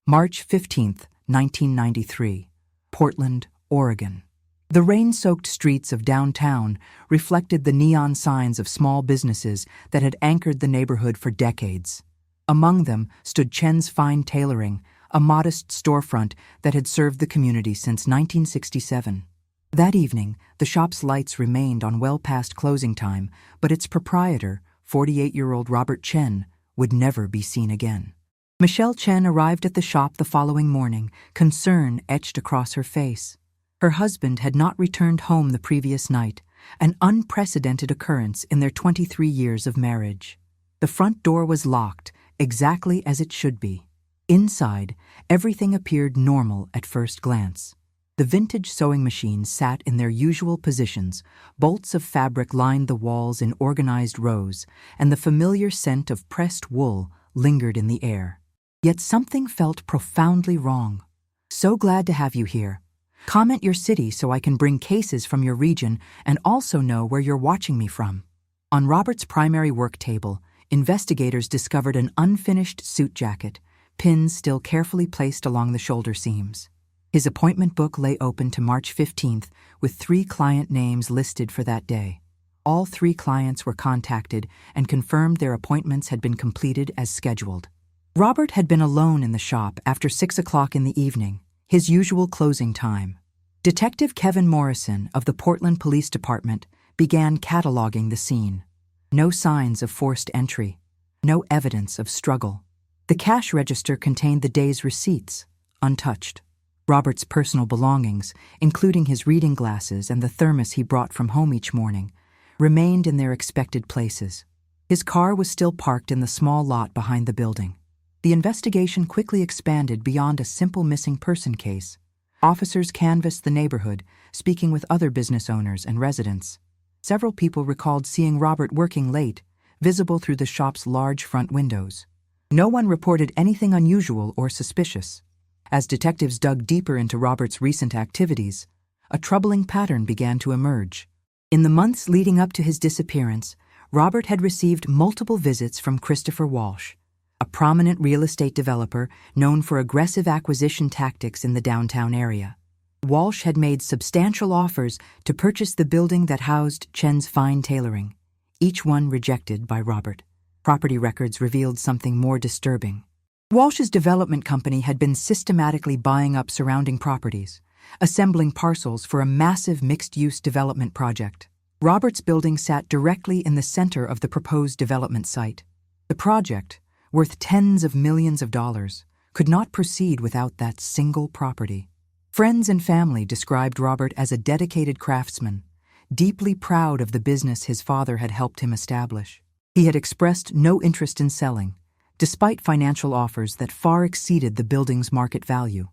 March 15, 1993, Portland, Oregon. The rain-soaked streets of downtown reflected the neon signs of small businesses that had anchored the neighborhood for decades. Among them stood Chen's Fine Tailoring, a modest storefront that had served the community since 1967. That evening, the shop's lights remained on well past closing time, but its proprietor, 48-year-old Robert Chen, would never be seen again. Michelle Chen arrived at the shop the following morning, concern etched across her face. Her husband had not returned home the previous night, an unprecedented occurrence in their 23 years of marriage. The front door was locked, exactly as it should be. Inside, everything appeared normal at first glance. The vintage sewing machines sat in their usual positions, bolts of fabric lined the walls in organized rows, and the familiar scent of pressed wool lingered in the air. Yet something felt profoundly wrong. "So glad to have you here. Comment your city so I can bring cases from your region and also know where you're watching me from." On Robert's primary work table, investigators discovered an unfinished suit jacket, pins still carefully placed along the shoulder seams. His appointment book lay open to March 15th, with 3 client names listed for that day. All 3 clients were contacted and confirmed their appointments had been completed as scheduled. Robert had been alone in the shop after 6 o'clock in the evening, his usual closing time. Detective Kevin Morrison of the Portland Police Department began cataloging the scene. No signs of forced entry, no evidence of struggle. The cash register contained the day's receipts, untouched. Robert's personal belongings, including his reading glasses and the thermos he brought from home each morning, remained in their expected places. His car was still parked in the small lot behind the building. The investigation quickly expanded beyond a simple missing person case. Officers canvassed the neighborhood, speaking with other business owners and residents. Several people recalled seeing Robert working late, visible through the shop's large front windows. No one reported anything unusual or suspicious. As detectives dug deeper into Robert's recent activities, a troubling pattern began to emerge. In the months leading up to his disappearance, Robert had received multiple visits from Christopher Walsh, a prominent real estate developer known for aggressive acquisition tactics in the downtown area. Walsh had made substantial offers to purchase the building that housed Chen's Fine Tailoring, each one rejected by Robert. Property records revealed something more disturbing. Walsh's development company had been systematically buying up surrounding properties, assembling parcels for a massive mixed-use development project. Robert's building sat directly in the center of the proposed development site. The project, worth tens of millions of dollars, could not proceed without that single property. Friends and family described Robert as a dedicated craftsman, deeply proud of the business his father had helped him establish. He had expressed no interest in selling, despite financial offers that far exceeded the building's market value.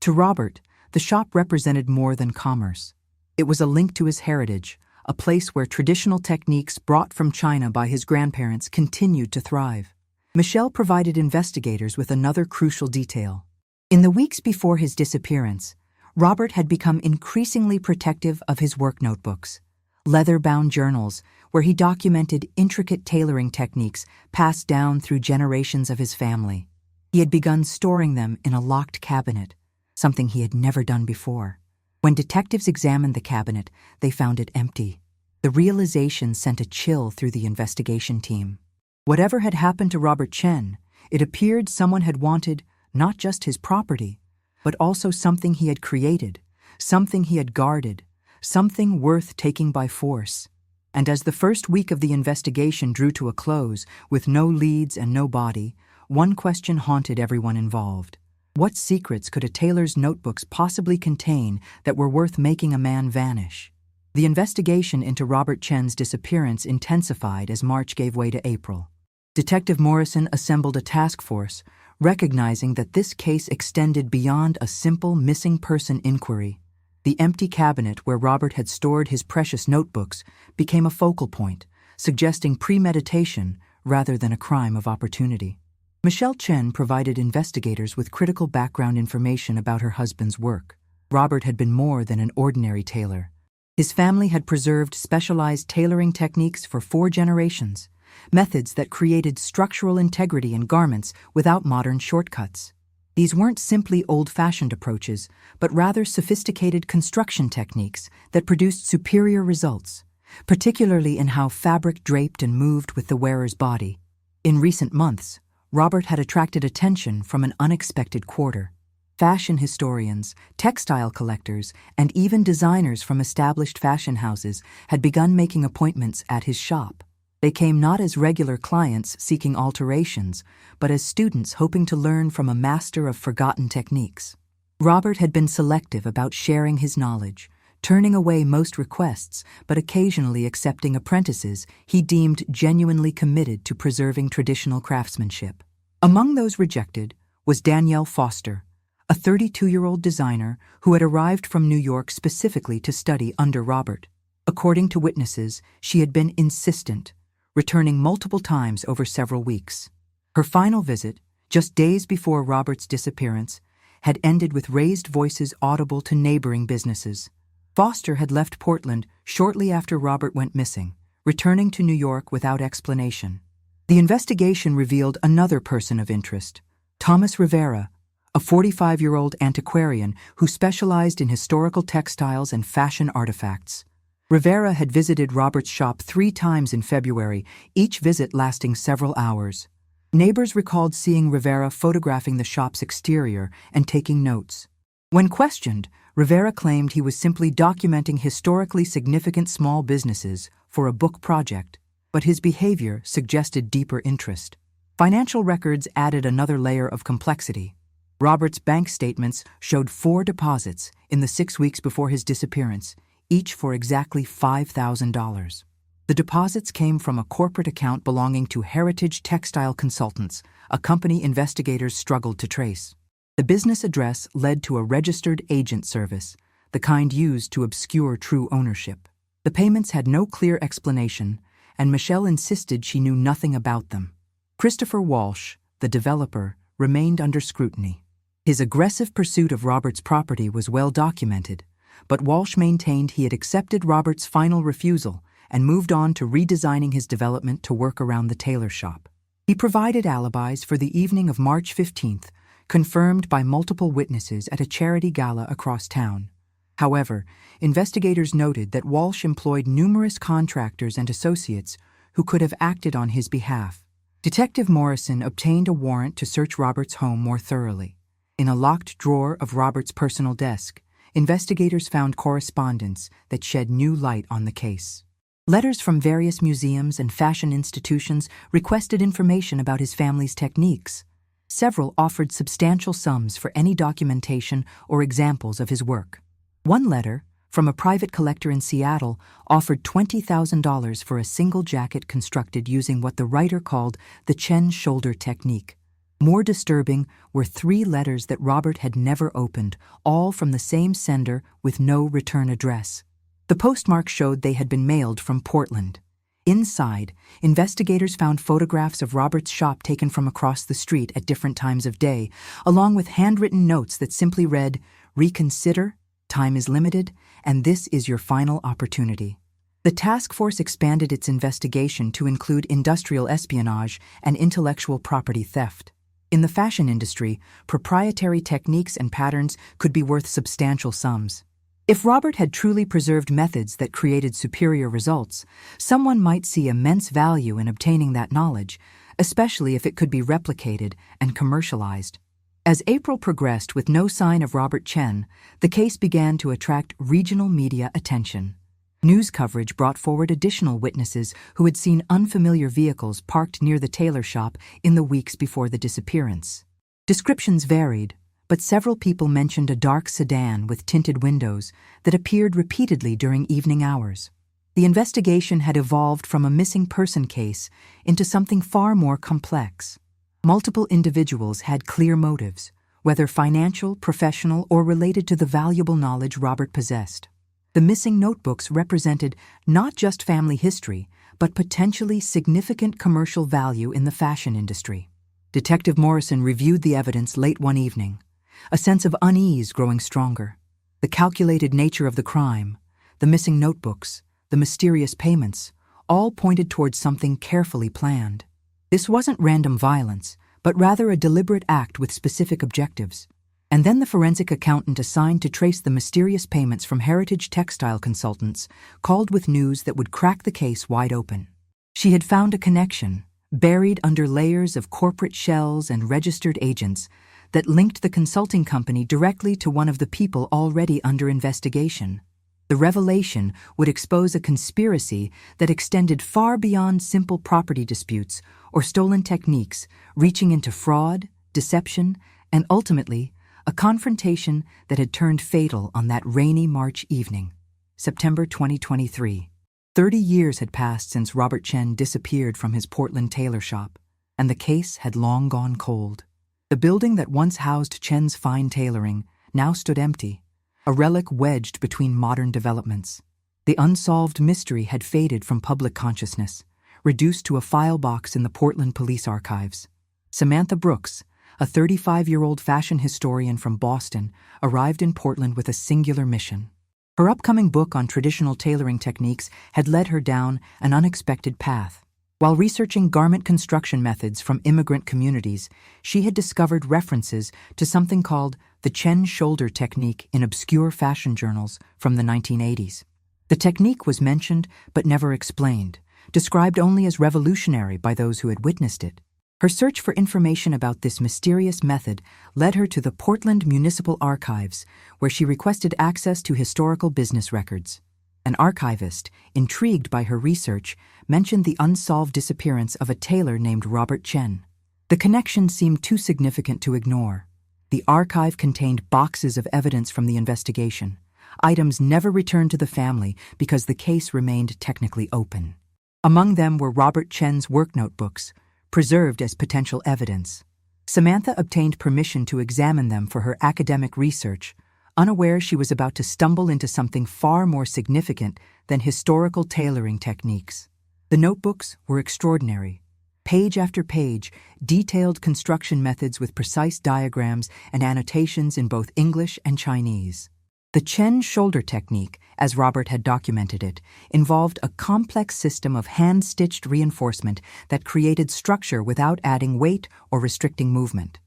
To Robert, the shop represented more than commerce. It was a link to his heritage, a place where traditional techniques brought from China by his grandparents continued to thrive. Michelle provided investigators with another crucial detail. In the weeks before his disappearance, Robert had become increasingly protective of his work notebooks, leather-bound journals where he documented intricate tailoring techniques passed down through generations of his family. He had begun storing them in a locked cabinet, something he had never done before. When detectives examined the cabinet, they found it empty. The realization sent a chill through the investigation team. Whatever had happened to Robert Chen, it appeared someone had wanted not just his property, but also something he had created, something he had guarded, something worth taking by force. And as the first week of the investigation drew to a close, with no leads and no body, one question haunted everyone involved. What secrets could a tailor's notebooks possibly contain that were worth making a man vanish? The investigation into Robert Chen's disappearance intensified as March gave way to April. Detective Morrison assembled a task force, recognizing that this case extended beyond a simple missing person inquiry. The empty cabinet where Robert had stored his precious notebooks became a focal point, suggesting premeditation rather than a crime of opportunity. Michelle Chen provided investigators with critical background information about her husband's work. Robert had been more than an ordinary tailor. His family had preserved specialized tailoring techniques for 4 generations, methods that created structural integrity in garments without modern shortcuts. These weren't simply old-fashioned approaches, but rather sophisticated construction techniques that produced superior results, particularly in how fabric draped and moved with the wearer's body. In recent months, Robert had attracted attention from an unexpected quarter. Fashion historians, textile collectors, and even designers from established fashion houses had begun making appointments at his shop. They came not as regular clients seeking alterations, but as students hoping to learn from a master of forgotten techniques. Robert had been selective about sharing his knowledge, turning away most requests, but occasionally accepting apprentices he deemed genuinely committed to preserving traditional craftsmanship. Among those rejected was Danielle Foster, a 32-year-old designer who had arrived from New York specifically to study under Robert. According to witnesses, she had been insistent, returning multiple times over several weeks. Her final visit, just days before Robert's disappearance, had ended with raised voices audible to neighboring businesses. Foster had left Portland shortly after Robert went missing, returning to New York without explanation. The investigation revealed another person of interest, Thomas Rivera, a 45-year-old antiquarian who specialized in historical textiles and fashion artifacts. Rivera had visited Robert's shop 3 times in February, each visit lasting several hours. Neighbors recalled seeing Rivera photographing the shop's exterior and taking notes. When questioned, Rivera claimed he was simply documenting historically significant small businesses for a book project, but his behavior suggested deeper interest. Financial records added another layer of complexity. Robert's bank statements showed 4 deposits in the 6 weeks before his disappearance, each for exactly $5,000. The deposits came from a corporate account belonging to Heritage Textile Consultants, a company investigators struggled to trace. The business address led to a registered agent service, the kind used to obscure true ownership. The payments had no clear explanation, and Michelle insisted she knew nothing about them. Christopher Walsh, the developer, remained under scrutiny. His aggressive pursuit of Robert's property was well documented, but Walsh maintained he had accepted Robert's final refusal and moved on to redesigning his development to work around the Tailor shop. He provided alibis for the evening of March 15th, confirmed by multiple witnesses at a charity gala across town. However, investigators noted that Walsh employed numerous contractors and associates who could have acted on his behalf. Detective Morrison obtained a warrant to search Robert's home more thoroughly. In a locked drawer of Robert's personal desk, investigators found correspondence that shed new light on the case. Letters from various museums and fashion institutions requested information about his family's techniques. Several offered substantial sums for any documentation or examples of his work. One letter, from a private collector in Seattle, offered $20,000 for a single jacket constructed using what the writer called the Chen shoulder technique. More disturbing were 3 letters that Robert had never opened, all from the same sender with no return address. The postmark showed they had been mailed from Portland. Inside, investigators found photographs of Robert's shop taken from across the street at different times of day, along with handwritten notes that simply read, "Reconsider, time is limited, and this is your final opportunity." The task force expanded its investigation to include industrial espionage and intellectual property theft. In the fashion industry, proprietary techniques and patterns could be worth substantial sums. If Robert had truly preserved methods that created superior results, someone might see immense value in obtaining that knowledge, especially if it could be replicated and commercialized. As April progressed with no sign of Robert Chen, the case began to attract regional media attention. News coverage brought forward additional witnesses who had seen unfamiliar vehicles parked near the Tailor shop in the weeks before the disappearance. Descriptions varied, but several people mentioned a dark sedan with tinted windows that appeared repeatedly during evening hours. The investigation had evolved from a missing person case into something far more complex. Multiple individuals had clear motives, whether financial, professional, or related to the valuable knowledge Robert possessed. The missing notebooks represented not just family history, but potentially significant commercial value in the fashion industry. Detective Morrison reviewed the evidence late one evening, a sense of unease growing stronger. The calculated nature of the crime, the missing notebooks, the mysterious payments, all pointed towards something carefully planned. This wasn't random violence, but rather a deliberate act with specific objectives. And then the forensic accountant assigned to trace the mysterious payments from Heritage Textile Consultants called with news that would crack the case wide open. She had found a connection, buried under layers of corporate shells and registered agents, that linked the consulting company directly to one of the people already under investigation. The revelation would expose a conspiracy that extended far beyond simple property disputes or stolen techniques, reaching into fraud, deception, and ultimately, a confrontation that had turned fatal on that rainy March evening, September 2023. 30 years had passed since Robert Chen disappeared from his Portland tailor shop, and the case had long gone cold. The building that once housed Chen's fine tailoring now stood empty, a relic wedged between modern developments. The unsolved mystery had faded from public consciousness, reduced to a file box in the Portland Police Archives. Samantha Brooks, a 35-year-old fashion historian from Boston, arrived in Portland with a singular mission. Her upcoming book on traditional tailoring techniques had led her down an unexpected path. While researching garment construction methods from immigrant communities, she had discovered references to something called the Chen shoulder technique in obscure fashion journals from the 1980s. The technique was mentioned but never explained, described only as revolutionary by those who had witnessed it. Her search for information about this mysterious method led her to the Portland Municipal Archives, where she requested access to historical business records. An archivist, intrigued by her research, mentioned the unsolved disappearance of a tailor named Robert Chen. The connection seemed too significant to ignore. The archive contained boxes of evidence from the investigation, items never returned to the family because the case remained technically open. Among them were Robert Chen's work notebooks, preserved as potential evidence. Samantha obtained permission to examine them for her academic research, unaware she was about to stumble into something far more significant than historical tailoring techniques. The notebooks were extraordinary. Page after page, detailed construction methods with precise diagrams and annotations in both English and Chinese. The Chen shoulder technique, as Robert had documented it, involved a complex system of hand-stitched reinforcement that created structure without adding weight or restricting movement.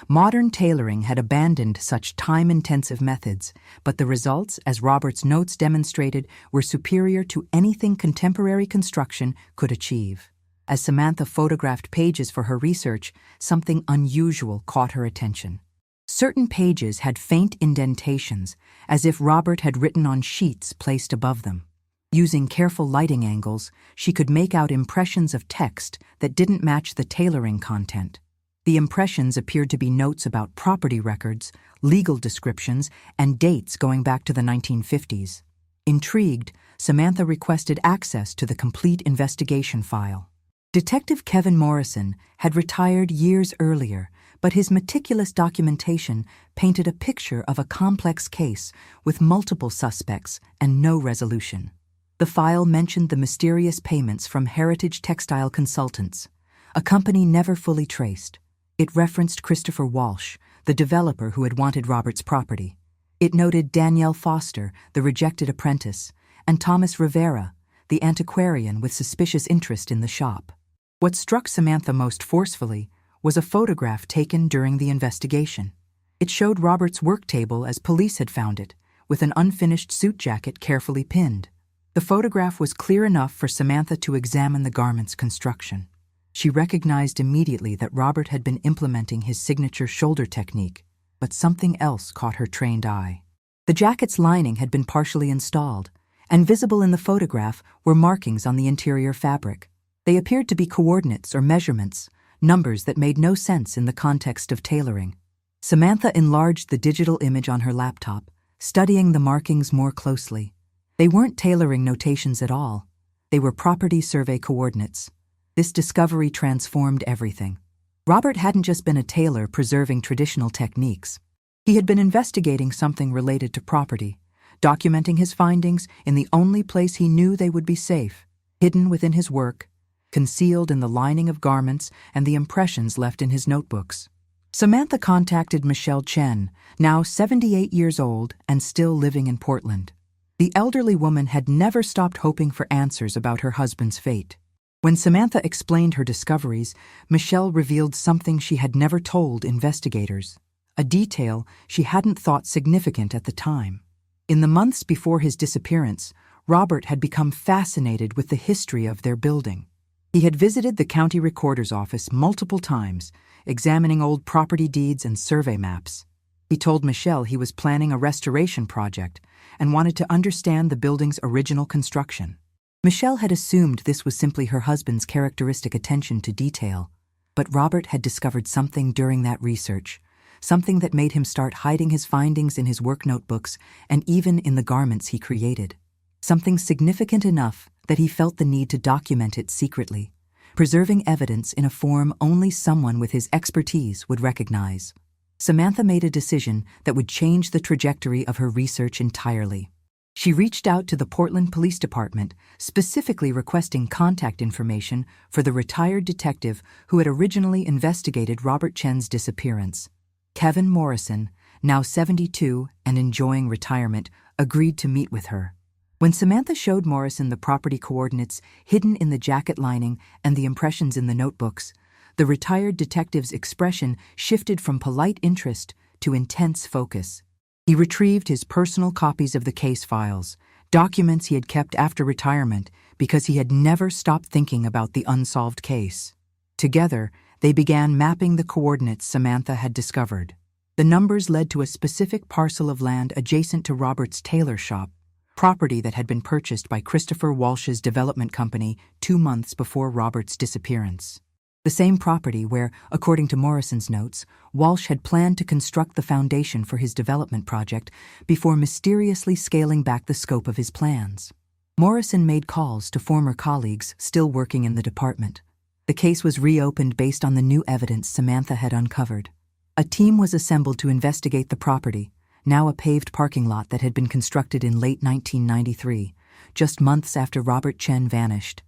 Modern tailoring had abandoned such time-intensive methods, but the results, as Robert's notes demonstrated, were superior to anything contemporary construction could achieve. As Samantha photographed pages for her research, something unusual caught her attention. Certain pages had faint indentations, as if Robert had written on sheets placed above them. Using careful lighting angles, she could make out impressions of text that didn't match the tailoring content. The impressions appeared to be notes about property records, legal descriptions, and dates going back to the 1950s. Intrigued, Samantha requested access to the complete investigation file. Detective Kevin Morrison had retired years earlier, but his meticulous documentation painted a picture of a complex case with multiple suspects and no resolution. The file mentioned the mysterious payments from Heritage Textile Consultants, a company never fully traced. It referenced Christopher Walsh, the developer who had wanted Robert's property. It noted Danielle Foster, the rejected apprentice, and Thomas Rivera, the antiquarian with suspicious interest in the shop. What struck Samantha most forcefully was a photograph taken during the investigation. It showed Robert's work table as police had found it, with an unfinished suit jacket carefully pinned. The photograph was clear enough for Samantha to examine the garment's construction. She recognized immediately that Robert had been implementing his signature shoulder technique, but something else caught her trained eye. The jacket's lining had been partially installed, and visible in the photograph were markings on the interior fabric. They appeared to be coordinates or measurements, numbers that made no sense in the context of tailoring. Samantha enlarged the digital image on her laptop, studying the markings more closely. They weren't tailoring notations at all. They were property survey coordinates. This discovery transformed everything. Robert hadn't just been a tailor preserving traditional techniques. He had been investigating something related to property, documenting his findings in the only place he knew they would be safe, hidden within his work, concealed in the lining of garments and the impressions left in his notebooks. Samantha contacted Michelle Chen, now 78 years old and still living in Portland. The elderly woman had never stopped hoping for answers about her husband's fate. When Samantha explained her discoveries, Michelle revealed something she had never told investigators, a detail she hadn't thought significant at the time. In the months before his disappearance, Robert had become fascinated with the history of their building. He had visited the county recorder's office multiple times, examining old property deeds and survey maps. He told Michelle he was planning a restoration project and wanted to understand the building's original construction. Michelle had assumed this was simply her husband's characteristic attention to detail, but Robert had discovered something during that research, something that made him start hiding his findings in his work notebooks and even in the garments he created. Something significant enough that he felt the need to document it secretly, preserving evidence in a form only someone with his expertise would recognize. Samantha made a decision that would change the trajectory of her research entirely. She reached out to the Portland Police Department, specifically requesting contact information for the retired detective who had originally investigated Robert Chen's disappearance. Kevin Morrison, now 72 and enjoying retirement, agreed to meet with her. When Samantha showed Morrison the property coordinates hidden in the jacket lining and the impressions in the notebooks, the retired detective's expression shifted from polite interest to intense focus. He retrieved his personal copies of the case files, documents he had kept after retirement because he had never stopped thinking about the unsolved case. Together, they began mapping the coordinates Samantha had discovered. The numbers led to a specific parcel of land adjacent to Robert's tailor shop, property that had been purchased by Christopher Walsh's development company 2 months before Robert's disappearance. The same property where, according to Morrison's notes, Walsh had planned to construct the foundation for his development project before mysteriously scaling back the scope of his plans. Morrison made calls to former colleagues still working in the department. The case was reopened based on the new evidence Samantha had uncovered. A team was assembled to investigate the property, now a paved parking lot that had been constructed in late 1993, just months after Robert Chen vanished.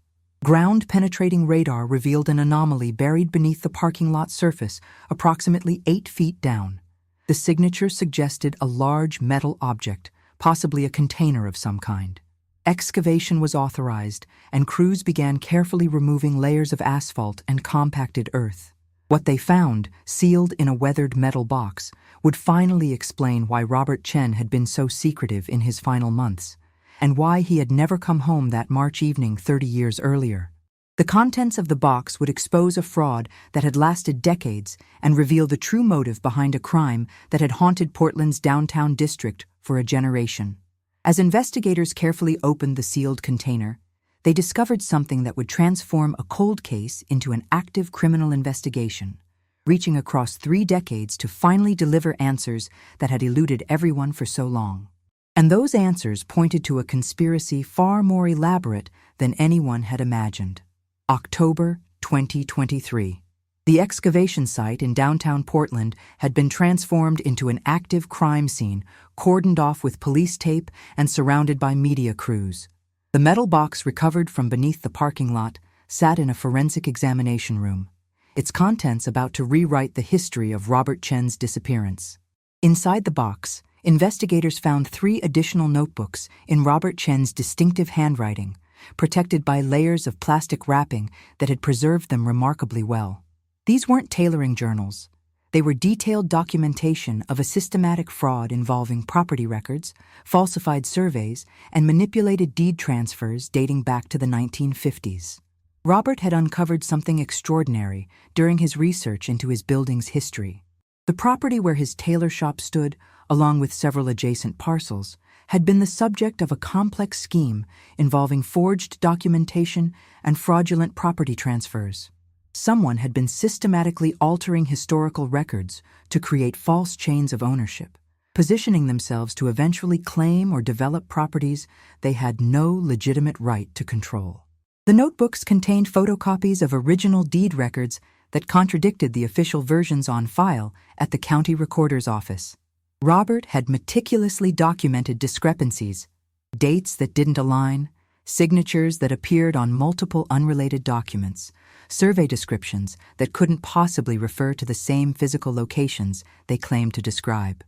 Ground-penetrating radar revealed an anomaly buried beneath the parking lot surface, approximately 8 feet down. The signature suggested a large metal object, possibly a container of some kind. Excavation was authorized, and crews began carefully removing layers of asphalt and compacted earth. What they found, sealed in a weathered metal box, would finally explain why Robert Chen had been so secretive in his final months, and why he had never come home that March evening 30 years earlier. The contents of the box would expose a fraud that had lasted decades and reveal the true motive behind a crime that had haunted Portland's downtown district for a generation. As investigators carefully opened the sealed container, they discovered something that would transform a cold case into an active criminal investigation, reaching across 3 decades to finally deliver answers that had eluded everyone for so long. And those answers pointed to a conspiracy far more elaborate than anyone had imagined. October 2023. The excavation site in downtown Portland had been transformed into an active crime scene, cordoned off with police tape and surrounded by media crews. The metal box recovered from beneath the parking lot sat in a forensic examination room, its contents about to rewrite the history of Robert Chen's disappearance. Inside the box, investigators found 3 additional notebooks in Robert Chen's distinctive handwriting, protected by layers of plastic wrapping that had preserved them remarkably well. These weren't tailoring journals. They were detailed documentation of a systematic fraud involving property records, falsified surveys, and manipulated deed transfers dating back to the 1950s. Robert had uncovered something extraordinary during his research into his building's history. The property where his tailor shop stood, along with several adjacent parcels, had been the subject of a complex scheme involving forged documentation and fraudulent property transfers. Someone had been systematically altering historical records to create false chains of ownership, positioning themselves to eventually claim or develop properties they had no legitimate right to control. The notebooks contained photocopies of original deed records that contradicted the official versions on file at the county recorder's office. Robert had meticulously documented discrepancies, dates that didn't align, signatures that appeared on multiple unrelated documents, survey descriptions that couldn't possibly refer to the same physical locations they claimed to describe.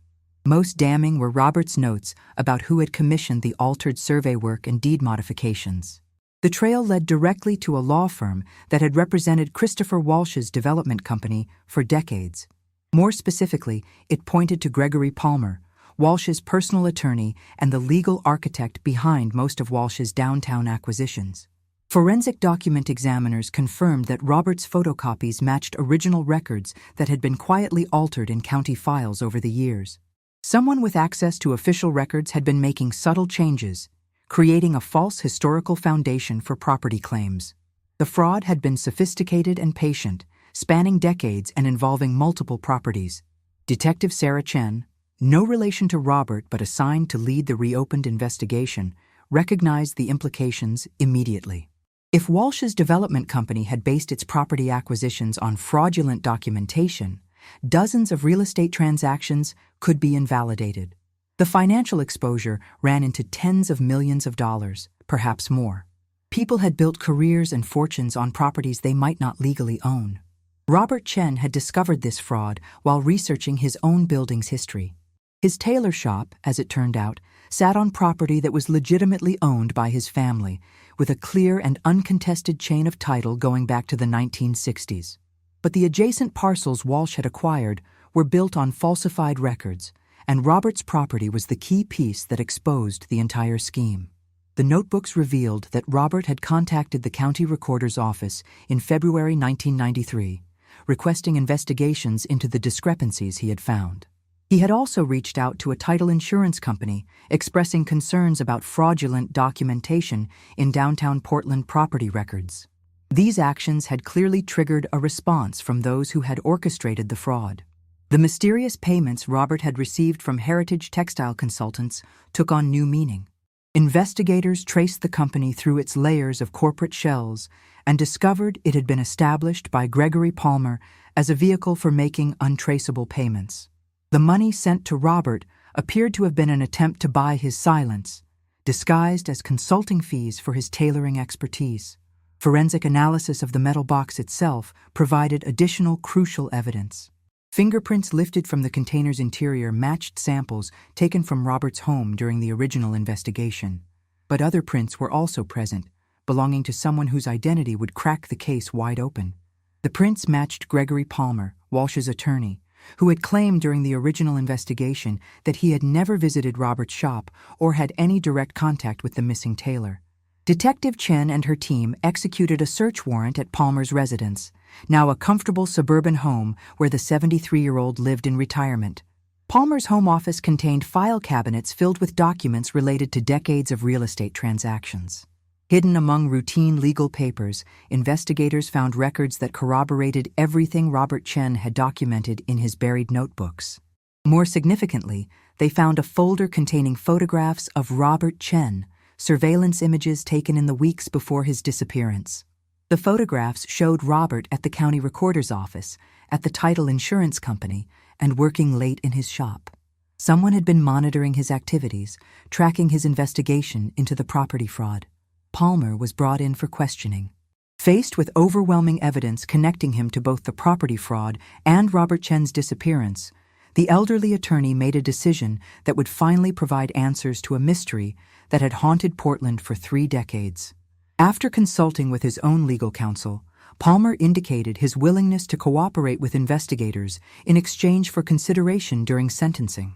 Most damning were Robert's notes about who had commissioned the altered survey work and deed modifications. The trail led directly to a law firm that had represented Christopher Walsh's development company for decades. More specifically, it pointed to Gregory Palmer, Walsh's personal attorney and the legal architect behind most of Walsh's downtown acquisitions. Forensic document examiners confirmed that Robert's photocopies matched original records that had been quietly altered in county files over the years. Someone with access to official records had been making subtle changes, creating a false historical foundation for property claims. The fraud had been sophisticated and patient, spanning decades and involving multiple properties. Detective Sarah Chen, no relation to Robert but assigned to lead the reopened investigation, recognized the implications immediately. If Walsh's development company had based its property acquisitions on fraudulent documentation, dozens of real estate transactions could be invalidated. The financial exposure ran into tens of millions of dollars, perhaps more. People had built careers and fortunes on properties they might not legally own. Robert Chen had discovered this fraud while researching his own building's history. His tailor shop, as it turned out, sat on property that was legitimately owned by his family, with a clear and uncontested chain of title going back to the 1960s. But the adjacent parcels Walsh had acquired were built on falsified records, and Robert's property was the key piece that exposed the entire scheme. The notebooks revealed that Robert had contacted the county recorder's office in February 1993, requesting investigations into the discrepancies he had found. He had also reached out to a title insurance company, expressing concerns about fraudulent documentation in downtown Portland property records. These actions had clearly triggered a response from those who had orchestrated the fraud. The mysterious payments Robert had received from Heritage Textile Consultants took on new meaning. Investigators traced the company through its layers of corporate shells and discovered it had been established by Gregory Palmer as a vehicle for making untraceable payments. The money sent to Robert appeared to have been an attempt to buy his silence, disguised as consulting fees for his tailoring expertise. Forensic analysis of the metal box itself provided additional crucial evidence. Fingerprints lifted from the container's interior matched samples taken from Robert's home during the original investigation. But other prints were also present, belonging to someone whose identity would crack the case wide open. The prints matched Gregory Palmer, Walsh's attorney, who had claimed during the original investigation that he had never visited Robert's shop or had any direct contact with the missing tailor. Detective Chen and her team executed a search warrant at Palmer's residence, now a comfortable suburban home where the 73-year-old lived in retirement. Palmer's home office contained file cabinets filled with documents related to decades of real estate transactions. Hidden among routine legal papers, investigators found records that corroborated everything Robert Chen had documented in his buried notebooks. More significantly, they found a folder containing photographs of Robert Chen, surveillance images taken in the weeks before his disappearance. The photographs showed Robert at the county recorder's office, at the title insurance company, and working late in his shop. Someone had been monitoring his activities, tracking his investigation into the property fraud. Palmer was brought in for questioning. Faced with overwhelming evidence connecting him to both the property fraud and Robert Chen's disappearance, the elderly attorney made a decision that would finally provide answers to a mystery that had haunted Portland for 3 decades. After consulting with his own legal counsel, Palmer indicated his willingness to cooperate with investigators in exchange for consideration during sentencing.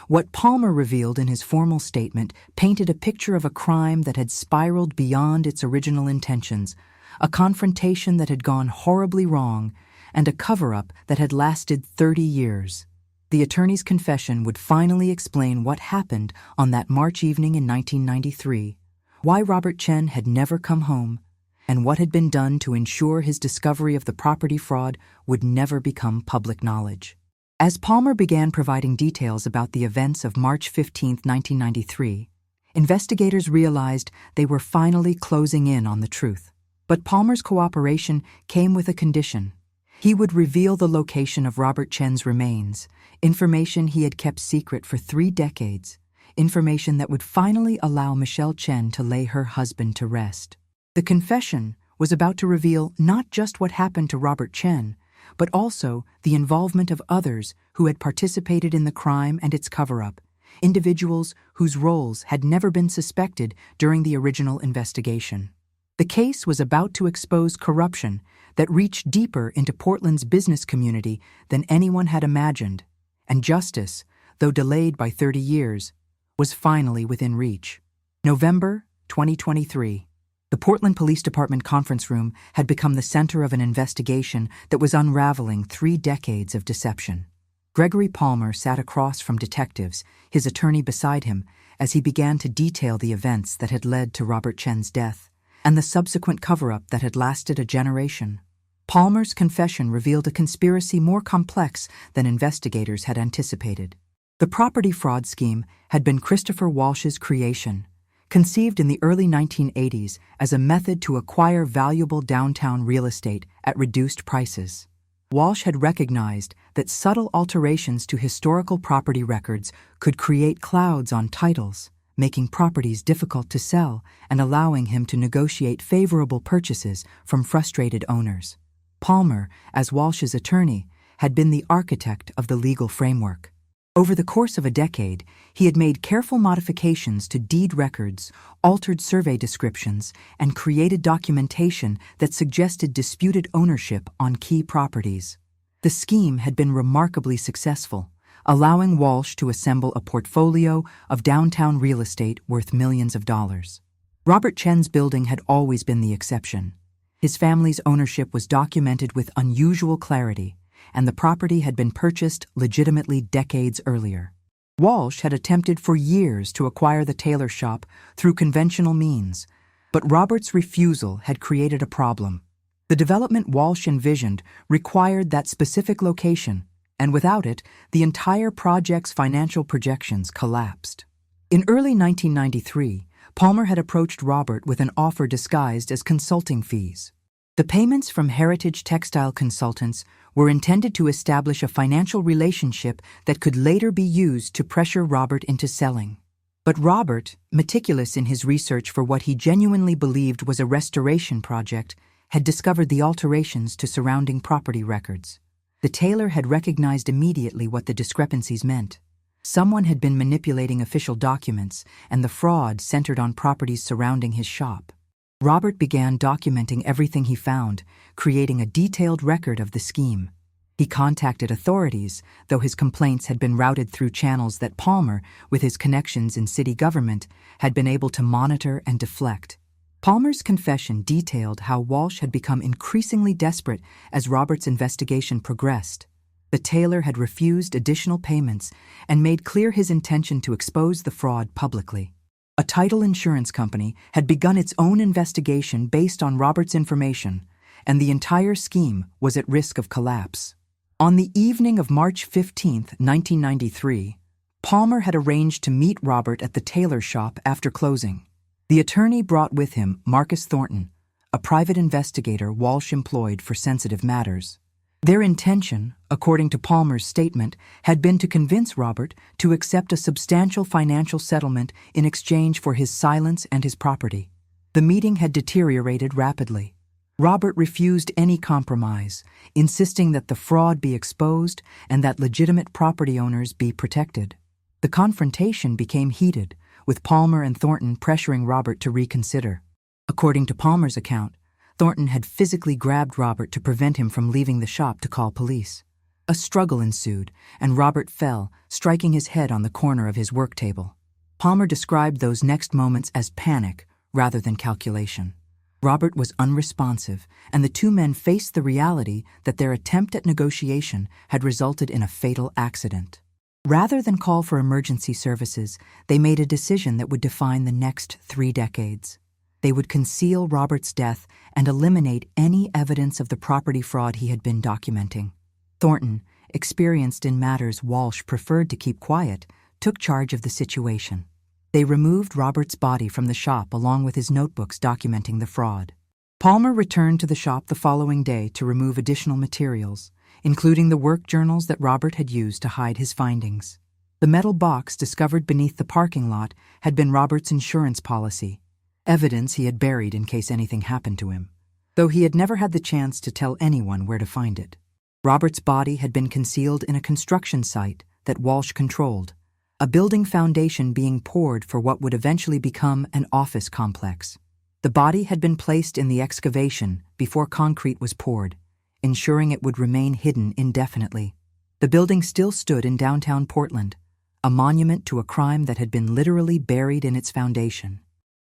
What Palmer revealed in his formal statement painted a picture of a crime that had spiraled beyond its original intentions, a confrontation that had gone horribly wrong, and a cover-up that had lasted 30 years. The attorney's confession would finally explain what happened on that March evening in 1993, why Robert Chen had never come home, and what had been done to ensure his discovery of the property fraud would never become public knowledge. As Palmer began providing details about the events of March 15, 1993, investigators realized they were finally closing in on the truth. But Palmer's cooperation came with a condition. He would reveal the location of Robert Chen's remains, information he had kept secret for 3 decades, information that would finally allow Michelle Chen to lay her husband to rest. The confession was about to reveal not just what happened to Robert Chen, but also the involvement of others who had participated in the crime and its cover-up, individuals whose roles had never been suspected during the original investigation. The case was about to expose corruption that reached deeper into Portland's business community than anyone had imagined, and justice, though delayed by 30 years, was finally within reach. November 2023. The Portland Police Department conference room had become the center of an investigation that was unraveling 3 decades of deception. Gregory Palmer sat across from detectives, his attorney beside him, as he began to detail the events that had led to Robert Chen's death and the subsequent cover-up that had lasted a generation. Palmer's confession revealed a conspiracy more complex than investigators had anticipated. The property fraud scheme had been Christopher Walsh's creation, conceived in the early 1980s as a method to acquire valuable downtown real estate at reduced prices. Walsh had recognized that subtle alterations to historical property records could create clouds on titles, making properties difficult to sell and allowing him to negotiate favorable purchases from frustrated owners. Palmer, as Walsh's attorney, had been the architect of the legal framework. Over the course of a decade, he had made careful modifications to deed records, altered survey descriptions, and created documentation that suggested disputed ownership on key properties. The scheme had been remarkably successful, allowing Walsh to assemble a portfolio of downtown real estate worth millions of dollars. Robert Chen's building had always been the exception. His family's ownership was documented with unusual clarity, and the property had been purchased legitimately decades earlier. Walsh had attempted for years to acquire the Tailor shop through conventional means, but Robert's refusal had created a problem. The development Walsh envisioned required that specific location, and without it, the entire project's financial projections collapsed. In early 1993, Palmer had approached Robert with an offer disguised as consulting fees. The payments from Heritage Textile Consultants were intended to establish a financial relationship that could later be used to pressure Robert into selling. But Robert, meticulous in his research for what he genuinely believed was a restoration project, had discovered the alterations to surrounding property records. The tailor had recognized immediately what the discrepancies meant. Someone had been manipulating official documents, and the fraud centered on properties surrounding his shop. Robert began documenting everything he found, creating a detailed record of the scheme. He contacted authorities, though his complaints had been routed through channels that Palmer, with his connections in city government, had been able to monitor and deflect. Palmer's confession detailed how Walsh had become increasingly desperate as Robert's investigation progressed. The tailor had refused additional payments and made clear his intention to expose the fraud publicly. A title insurance company had begun its own investigation based on Robert's information, and the entire scheme was at risk of collapse. On the evening of March 15, 1993, Palmer had arranged to meet Robert at the Tailor shop after closing. The attorney brought with him Marcus Thornton, a private investigator Walsh employed for sensitive matters. Their intention, according to Palmer's statement, had been to convince Robert to accept a substantial financial settlement in exchange for his silence and his property. The meeting had deteriorated rapidly. Robert refused any compromise, insisting that the fraud be exposed and that legitimate property owners be protected. The confrontation became heated, with Palmer and Thornton pressuring Robert to reconsider. According to Palmer's account, Thornton had physically grabbed Robert to prevent him from leaving the shop to call police. A struggle ensued, and Robert fell, striking his head on the corner of his work table. Palmer described those next moments as panic rather than calculation. Robert was unresponsive, and the 2 men faced the reality that their attempt at negotiation had resulted in a fatal accident. Rather than call for emergency services, they made a decision that would define the next 3 decades. They would conceal Robert's death and eliminate any evidence of the property fraud he had been documenting. Thornton, experienced in matters Walsh preferred to keep quiet, took charge of the situation. They removed Robert's body from the shop along with his notebooks documenting the fraud. Palmer returned to the shop the following day to remove additional materials, including the work journals that Robert had used to hide his findings. The metal box discovered beneath the parking lot had been Robert's insurance policy, evidence he had buried in case anything happened to him, though he had never had the chance to tell anyone where to find it. Robert's body had been concealed in a construction site that Walsh controlled, a building foundation being poured for what would eventually become an office complex. The body had been placed in the excavation before concrete was poured, ensuring it would remain hidden indefinitely. The building still stood in downtown Portland, a monument to a crime that had been literally buried in its foundation.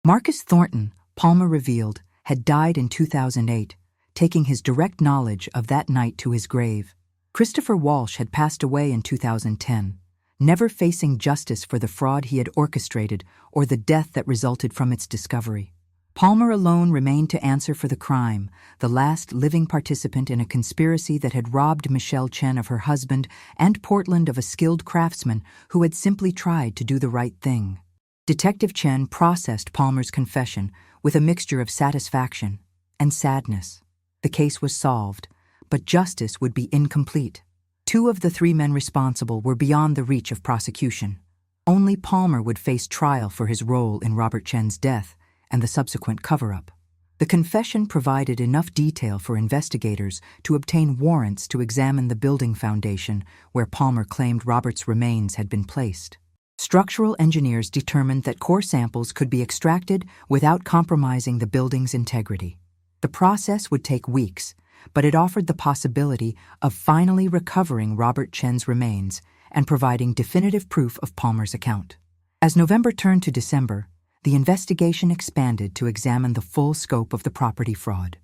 Marcus Thornton, Palmer revealed, had died in 2008, taking his direct knowledge of that night to his grave. Christopher Walsh had passed away in 2010, never facing justice for the fraud he had orchestrated or the death that resulted from its discovery. Palmer alone remained to answer for the crime, the last living participant in a conspiracy that had robbed Michelle Chen of her husband and Portland of a skilled craftsman who had simply tried to do the right thing. Detective Chen processed Palmer's confession with a mixture of satisfaction and sadness. The case was solved, but justice would be incomplete. 2 of the 3 men responsible were beyond the reach of prosecution. Only Palmer would face trial for his role in Robert Chen's death and the subsequent cover-up. The confession provided enough detail for investigators to obtain warrants to examine the building foundation where Palmer claimed Robert's remains had been placed. Structural engineers determined that core samples could be extracted without compromising the building's integrity. The process would take weeks, but it offered the possibility of finally recovering Robert Chen's remains and providing definitive proof of Palmer's account. As November turned to December, the investigation expanded to examine the full scope of the property fraud.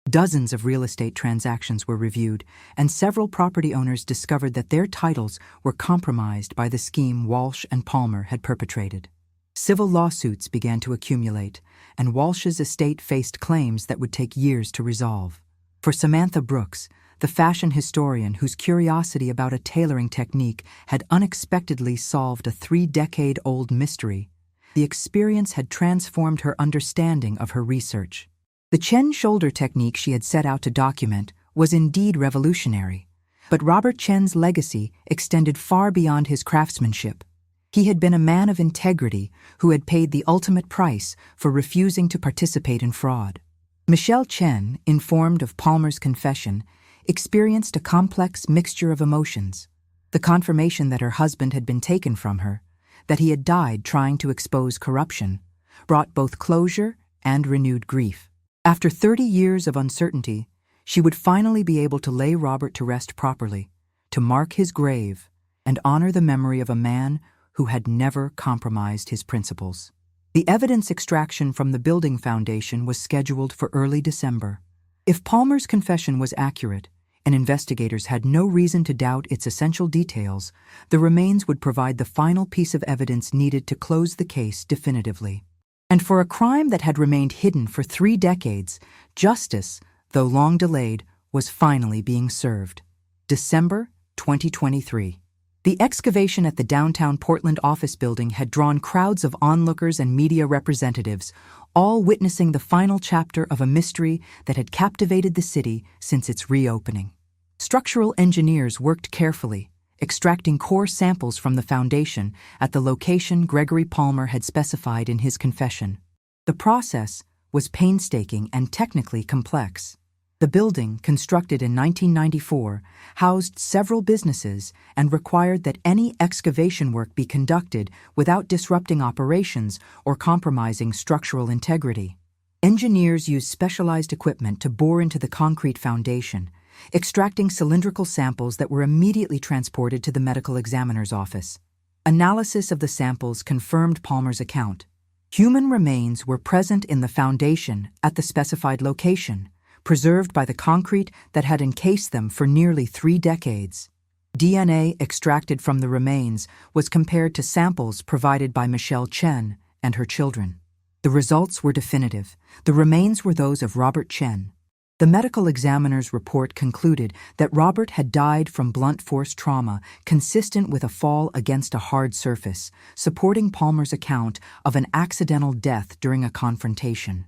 Dozens of real estate transactions were reviewed, and several property owners discovered that their titles were compromised by the scheme Walsh and Palmer had perpetrated. Civil lawsuits began to accumulate, and Walsh's estate faced claims that would take years to resolve. For Samantha Brooks, the fashion historian whose curiosity about a tailoring technique had unexpectedly solved a 3-decade-old mystery, the experience had transformed her understanding of her research. The Chen shoulder technique she had set out to document was indeed revolutionary, but Robert Chen's legacy extended far beyond his craftsmanship. He had been a man of integrity who had paid the ultimate price for refusing to participate in fraud. Michelle Chen, informed of Palmer's confession, experienced a complex mixture of emotions. The confirmation that her husband had been taken from her, that he had died trying to expose corruption, brought both closure and renewed grief. After 30 years of uncertainty, she would finally be able to lay Robert to rest properly, to mark his grave, and honor the memory of a man who had never compromised his principles. The evidence extraction from the building foundation was scheduled for early December. If Palmer's confession was accurate, and investigators had no reason to doubt its essential details, the remains would provide the final piece of evidence needed to close the case definitively. And for a crime that had remained hidden for 3 decades, justice, though long delayed, was finally being served. December 2023. The excavation at the downtown Portland office building had drawn crowds of onlookers and media representatives, all witnessing the final chapter of a mystery that had captivated the city since its reopening. Structural engineers worked carefully, extracting core samples from the foundation at the location Gregory Palmer had specified in his confession. The process was painstaking and technically complex. The building, constructed in 1994, housed several businesses and required that any excavation work be conducted without disrupting operations or compromising structural integrity. Engineers used specialized equipment to bore into the concrete foundation, extracting cylindrical samples that were immediately transported to the medical examiner's office. Analysis of the samples confirmed Palmer's account. Human remains were present in the foundation at the specified location, preserved by the concrete that had encased them for nearly 3 decades. DNA extracted from the remains was compared to samples provided by Michelle Chen and her children. The results were definitive. The remains were those of Robert Chen. The medical examiner's report concluded that Robert had died from blunt force trauma consistent with a fall against a hard surface, supporting Palmer's account of an accidental death during a confrontation.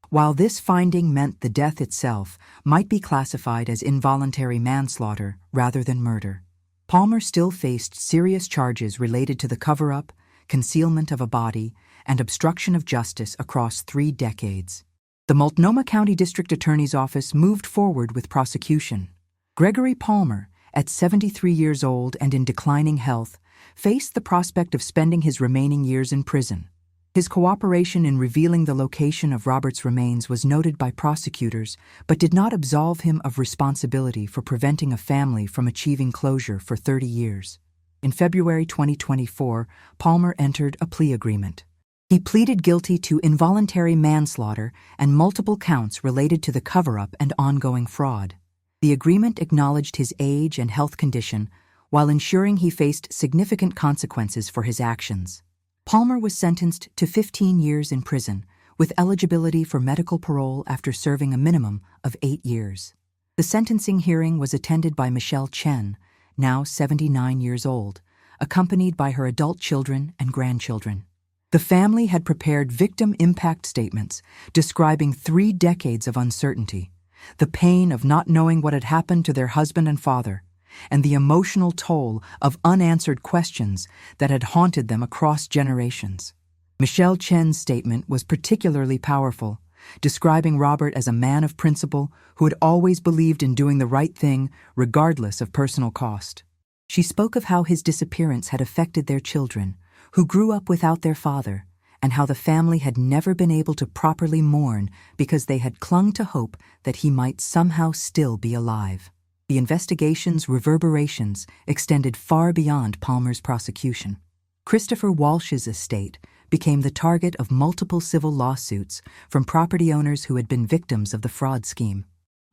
While this finding meant the death itself might be classified as involuntary manslaughter rather than murder, Palmer still faced serious charges related to the cover-up, concealment of a body, and obstruction of justice across 3 decades. The Multnomah County District Attorney's Office moved forward with prosecution. Gregory Palmer, at 73 years old and in declining health, faced the prospect of spending his remaining years in prison. His cooperation in revealing the location of Robert's remains was noted by prosecutors, but did not absolve him of responsibility for preventing a family from achieving closure for 30 years. In February 2024, Palmer entered a plea agreement. He pleaded guilty to involuntary manslaughter and multiple counts related to the cover-up and ongoing fraud. The agreement acknowledged his age and health condition, while ensuring he faced significant consequences for his actions. Palmer was sentenced to 15 years in prison, with eligibility for medical parole after serving a minimum of 8 years. The sentencing hearing was attended by Michelle Chen, now 79 years old, accompanied by her adult children and grandchildren. The family had prepared victim impact statements describing 3 decades of uncertainty, the pain of not knowing what had happened to their husband and father, and the emotional toll of unanswered questions that had haunted them across generations. Michelle Chen's statement was particularly powerful, describing Robert as a man of principle who had always believed in doing the right thing regardless of personal cost. She spoke of how his disappearance had affected their children, who grew up without their father, and how the family had never been able to properly mourn because they had clung to hope that he might somehow still be alive. The investigation's reverberations extended far beyond Palmer's prosecution. Christopher Walsh's estate became the target of multiple civil lawsuits from property owners who had been victims of the fraud scheme.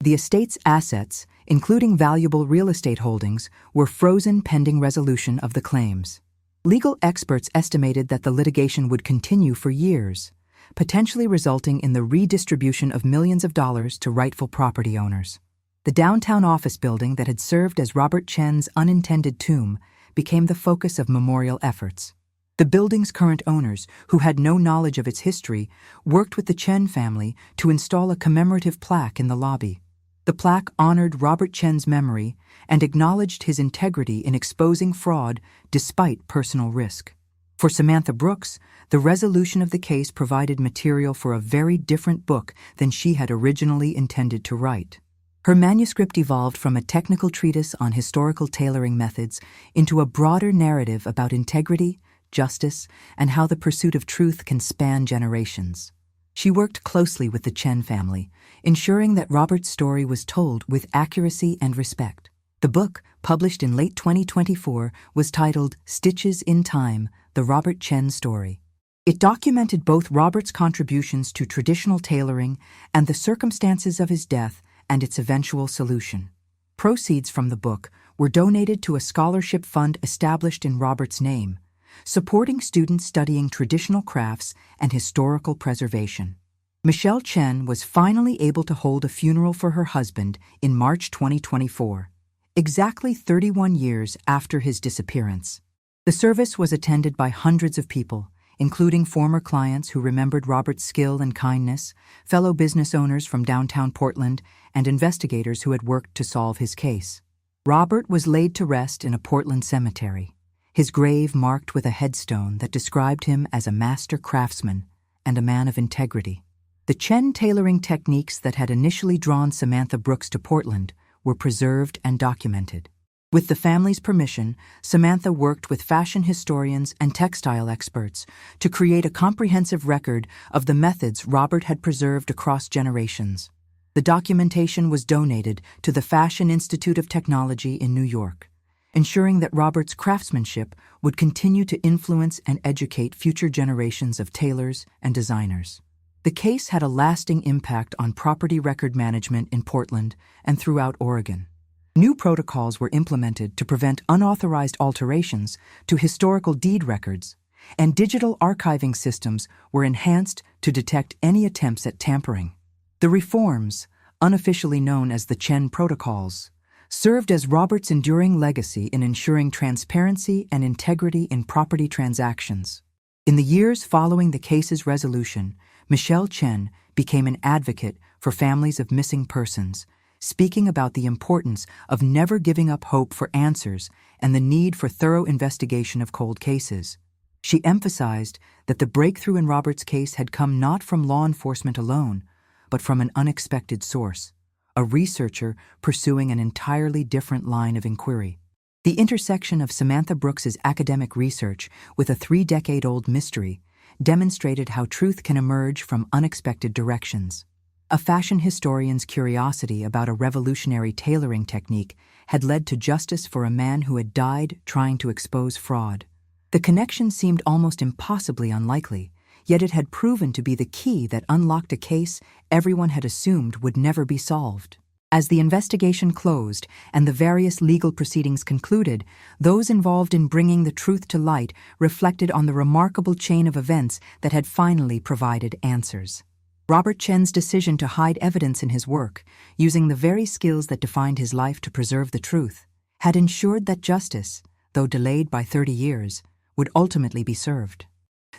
The estate's assets, including valuable real estate holdings, were frozen pending resolution of the claims. Legal experts estimated that the litigation would continue for years, potentially resulting in the redistribution of millions of dollars to rightful property owners. The downtown office building that had served as Robert Chen's unintended tomb became the focus of memorial efforts. The building's current owners, who had no knowledge of its history, worked with the Chen family to install a commemorative plaque in the lobby. The plaque honored Robert Chen's memory and acknowledged his integrity in exposing fraud despite personal risk. For Samantha Brooks, the resolution of the case provided material for a very different book than she had originally intended to write. Her manuscript evolved from a technical treatise on historical tailoring methods into a broader narrative about integrity, justice, and how the pursuit of truth can span generations. She worked closely with the Chen family, ensuring that Robert's story was told with accuracy and respect. The book, published in late 2024, was titled Stitches in Time: The Robert Chen Story. It documented both Robert's contributions to traditional tailoring and the circumstances of his death and its eventual solution. Proceeds from the book were donated to a scholarship fund established in Robert's name, supporting students studying traditional crafts and historical preservation. Michelle Chen was finally able to hold a funeral for her husband in March 2024, exactly 31 years after his disappearance. The service was attended by hundreds of people, including former clients who remembered Robert's skill and kindness, fellow business owners from downtown Portland, and investigators who had worked to solve his case. Robert was laid to rest in a Portland cemetery, his grave marked with a headstone that described him as a master craftsman and a man of integrity. The Chen tailoring techniques that had initially drawn Samantha Brooks to Portland were preserved and documented. With the family's permission, Samantha worked with fashion historians and textile experts to create a comprehensive record of the methods Robert had preserved across generations. The documentation was donated to the Fashion Institute of Technology in New York, ensuring that Robert's craftsmanship would continue to influence and educate future generations of tailors and designers. The case had a lasting impact on property record management in Portland and throughout Oregon. New protocols were implemented to prevent unauthorized alterations to historical deed records, and digital archiving systems were enhanced to detect any attempts at tampering. The reforms, unofficially known as the Chen Protocols, served as Robert's enduring legacy in ensuring transparency and integrity in property transactions. In the years following the case's resolution, Michelle Chen became an advocate for families of missing persons, speaking about the importance of never giving up hope for answers and the need for thorough investigation of cold cases. She emphasized that the breakthrough in Robert's case had come not from law enforcement alone, but from an unexpected source, a researcher pursuing an entirely different line of inquiry. The intersection of Samantha Brooks's academic research with a 3-decade-old mystery demonstrated how truth can emerge from unexpected directions. A fashion historian's curiosity about a revolutionary tailoring technique had led to justice for a man who had died trying to expose fraud. The connection seemed almost impossibly unlikely, yet it had proven to be the key that unlocked a case everyone had assumed would never be solved. As the investigation closed and the various legal proceedings concluded, those involved in bringing the truth to light reflected on the remarkable chain of events that had finally provided answers. Robert Chen's decision to hide evidence in his work, using the very skills that defined his life to preserve the truth, had ensured that justice, though delayed by 30 years, would ultimately be served.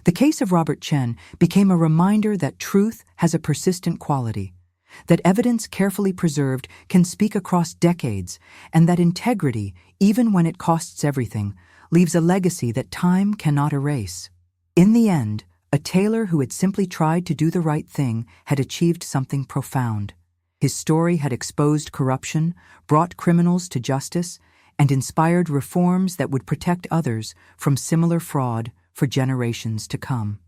The case of Robert Chen became a reminder that truth has a persistent quality, that evidence carefully preserved can speak across decades, and that integrity, even when it costs everything, leaves a legacy that time cannot erase. In the end, a tailor who had simply tried to do the right thing had achieved something profound. His story had exposed corruption, brought criminals to justice, and inspired reforms that would protect others from similar fraud for generations to come.